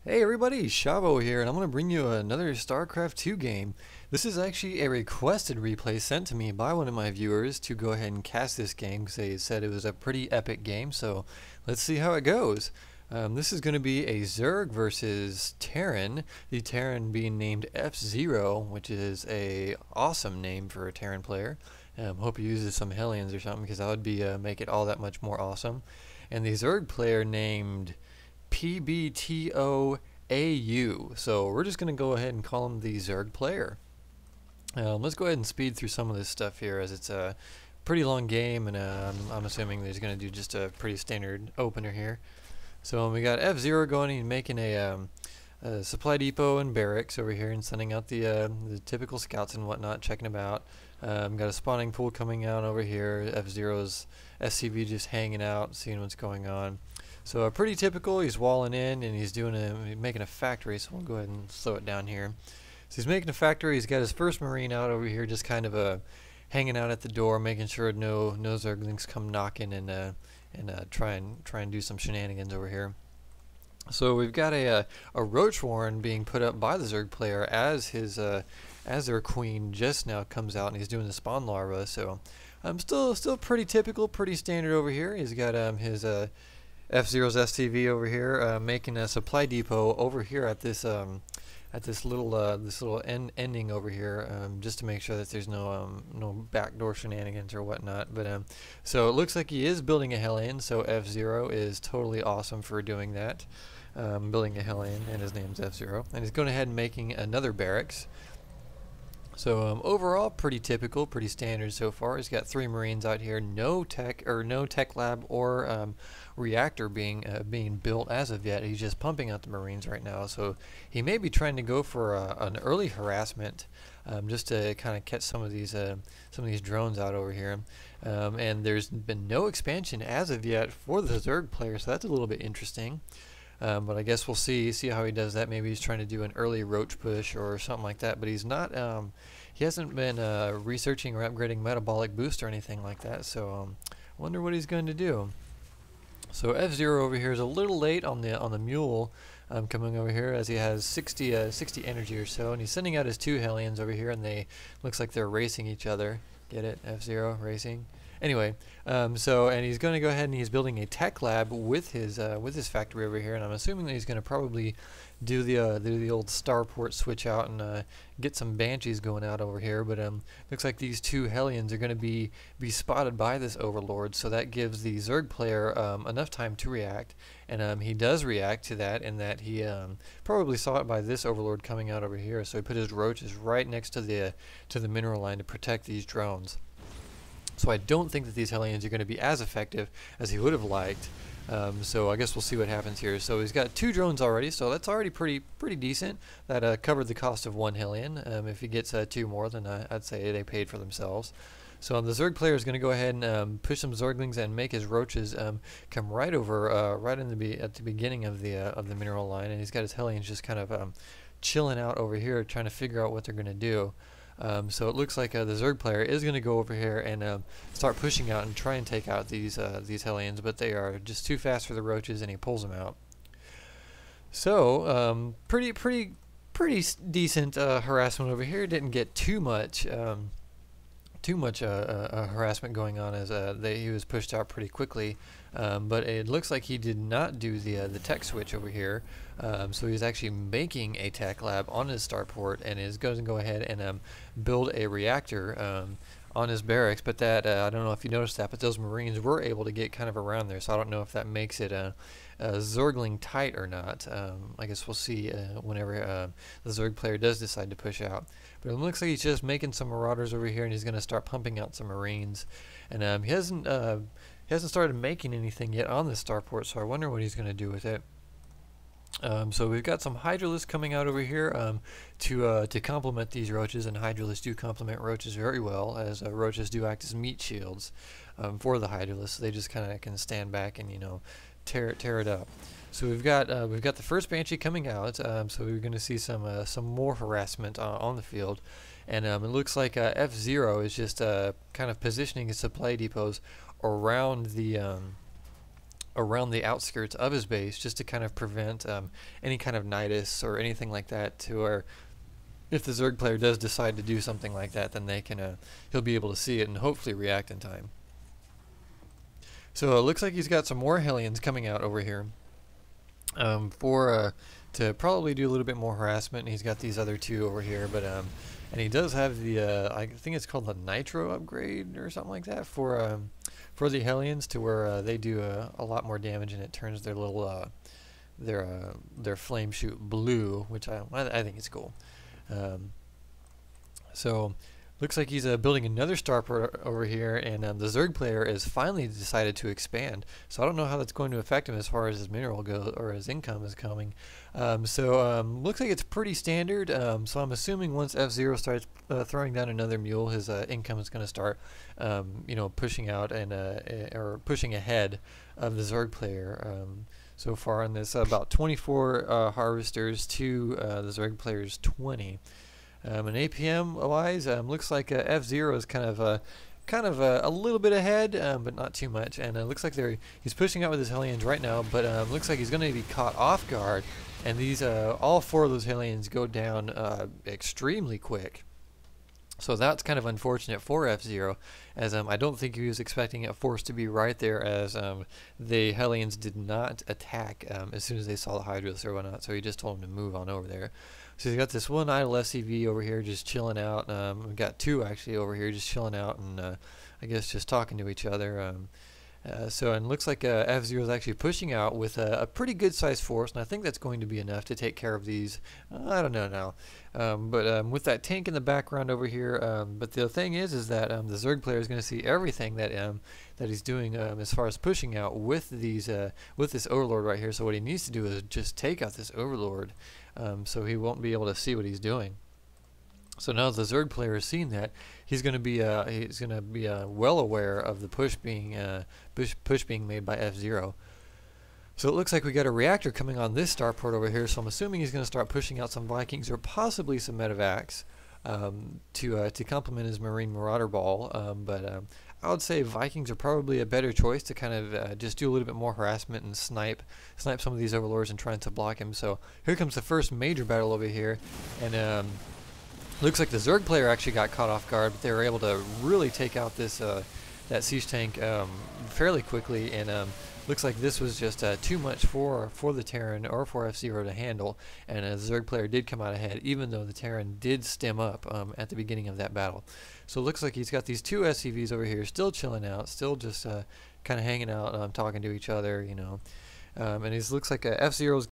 Hey everybody, Shavo here, and I'm going to bring you another StarCraft 2 game. This is actually a requested replay sent to me by one of my viewers to go ahead and cast this game because they said it was a pretty epic game, so let's see how it goes. This is going to be a Zerg versus Terran, the Terran being named Fzer0, which is a awesome name for a Terran player. Hope he uses some Hellions or something because that would be make it all that much more awesome. And the Zerg player named PbtoAu. So we're just going to go ahead and call him the Zerg player. Let's go ahead and speed through some of this stuff here as it's a pretty long game, and I'm assuming he's going to do just a pretty standard opener here. So we got Fzer0 going. He's making a supply depot and barracks over here and sending out the typical scouts and whatnot, checking them out. Got a spawning pool coming out over here. Fzer0's SCV just hanging out, seeing what's going on. So pretty typical. He's walling in and he's making a factory. So we'll go ahead and slow it down here. So he's making a factory. He's got his first Marine out over here, just kind of hanging out at the door, making sure no Zerglings come knocking and try and do some shenanigans over here. So we've got a Roach Warren being put up by the Zerg player as their queen just now comes out, and he's doing the spawn larva. So still pretty typical, pretty standard over here. He's got his Fzer0's STV over here making a supply depot over here at this little ending over here, just to make sure that there's no backdoor shenanigans or whatnot. But so it looks like he is building a Hellion, so Fzer0 is totally awesome for doing that, building a Hellion, and his name's Fzer0, and he's going ahead and making another barracks. So overall, pretty typical, pretty standard so far. He's got 3 Marines out here, no tech lab or reactor being built as of yet. He's just pumping out the Marines right now. So he may be trying to go for an early harassment, just to kind of catch some of these drones out over here. And there's been no expansion as of yet for the Zerg player, so that's a little bit interesting. But I guess we'll see how he does that. Maybe he's trying to do an early roach push or something like that. But he's not. He hasn't been researching or upgrading metabolic boost or anything like that. So wonder what he's going to do. So Fzer0 over here is a little late on the mule coming over here, as he has 60 energy or so, and he's sending out his 2 Hellions over here, and they looks like they're racing each other. Get it? Fzer0 racing. Anyway, and he's going to go ahead and he's building a tech lab with his factory over here, and I'm assuming that he's going to probably do the old starport switch out and get some banshees going out over here. But looks like these 2 Hellions are going to be spotted by this overlord, so that gives the Zerg player enough time to react, and he does react to that, in that he probably saw it by this overlord coming out over here, so he put his roaches right next to the mineral line to protect these drones. So I don't think that these Hellions are going to be as effective as he would have liked. So I guess we'll see what happens here. So he's got 2 drones already, so that's already pretty decent. That covered the cost of 1 Hellion. If he gets 2 more, then I'd say they paid for themselves. So the Zerg player is going to go ahead and push some Zerglings and make his roaches come right over, right at the beginning of the mineral line, and he's got his Hellions just kind of chilling out over here, trying to figure out what they're going to do. So it looks like the Zerg player is going to go over here and start pushing out and try and take out these Hellions, but they are just too fast for the roaches, and he pulls them out. So pretty decent harassment over here. Didn't get too much harassment going on, as he was pushed out pretty quickly. But it looks like he did not do the tech switch over here. So he's actually making a tech lab on his starport, and is going to go ahead and build a reactor on his barracks. But that I don't know if you noticed that, but those Marines were able to get kind of around there. So I don't know if that makes it Zergling tight or not. I guess we'll see whenever the Zerg player does decide to push out. But it looks like he's just making some Marauders over here, and he's going to start pumping out some Marines. And he hasn't started making anything yet on this starport, so I wonder what he's going to do with it. So we've got some Hydralisks coming out over here to complement these roaches, and Hydralisks do complement roaches very well, as roaches do act as meat shields for the Hydralisks. So they just kind of can stand back and tear it up. So we've got the first Banshee coming out. So we're going to see some more harassment on the field, and it looks like Fzer0 is just kind of positioning his supply depots around the around the outskirts of his base just to kind of prevent any kind of nidus or anything like that, to where if the Zerg player does decide to do something like that, then they can he'll be able to see it and hopefully react in time. So it looks like he's got some more Hellions coming out over here to probably do a little bit more harassment. And he's got these other two over here, but and he does have the I think it's called the Nitro upgrade or something like that for the Hellions, to where they do a lot more damage, and it turns their little their flame shoot blue, which I think is cool. So looks like he's building another starport over here, and the Zerg player has finally decided to expand. So I don't know how that's going to affect him as far as his mineral goes, or his income is coming. Looks like it's pretty standard. So I'm assuming once Fzer0 starts throwing down another mule, his income is going to start, pushing out and or pushing ahead of the Zerg player. So far in this, about 24 harvesters to the Zerg player's 20. And APM wise, looks like Fzer0 is kind of a little bit ahead, but not too much. And it looks like he's pushing out with his Hellions right now, but looks like he's going to be caught off guard. And these all four of those Hellions go down extremely quick. So that's kind of unfortunate for Fzer0, as I don't think he was expecting a force to be right there, as the Hellions did not attack as soon as they saw the Hydras or whatnot, so he just told him to move on over there. So he's got this one idle SCV over here just chilling out. We've got two actually over here just chilling out, and I guess just talking to each other. And looks like Fzer0 is actually pushing out with a pretty good sized force, and I think that's going to be enough to take care of these. I don't know now, with that tank in the background over here. But the thing is that the Zerg player is going to see everything that he's doing as far as pushing out with these with this Overlord right here. So what he needs to do is just take out this Overlord, so he won't be able to see what he's doing. So now the Zerg player has seen that, he's going to be well aware of the push being made by Fzer0. So it looks like we got a reactor coming on this starport over here. So I'm assuming he's going to start pushing out some Vikings or possibly some medevacs to complement his Marine Marauder ball. I would say Vikings are probably a better choice to kind of just do a little bit more harassment and snipe some of these Overlords and trying to block him. So here comes the first major battle over here, and looks like the Zerg player actually got caught off guard, but they were able to really take out this that siege tank fairly quickly, and looks like this was just too much for the Terran or for Fzer0 to handle, and the Zerg player did come out ahead, even though the Terran did stem up at the beginning of that battle. So it looks like he's got these two SCVs over here still chilling out, still just kind of hanging out, talking to each other, and it looks like Fzer0's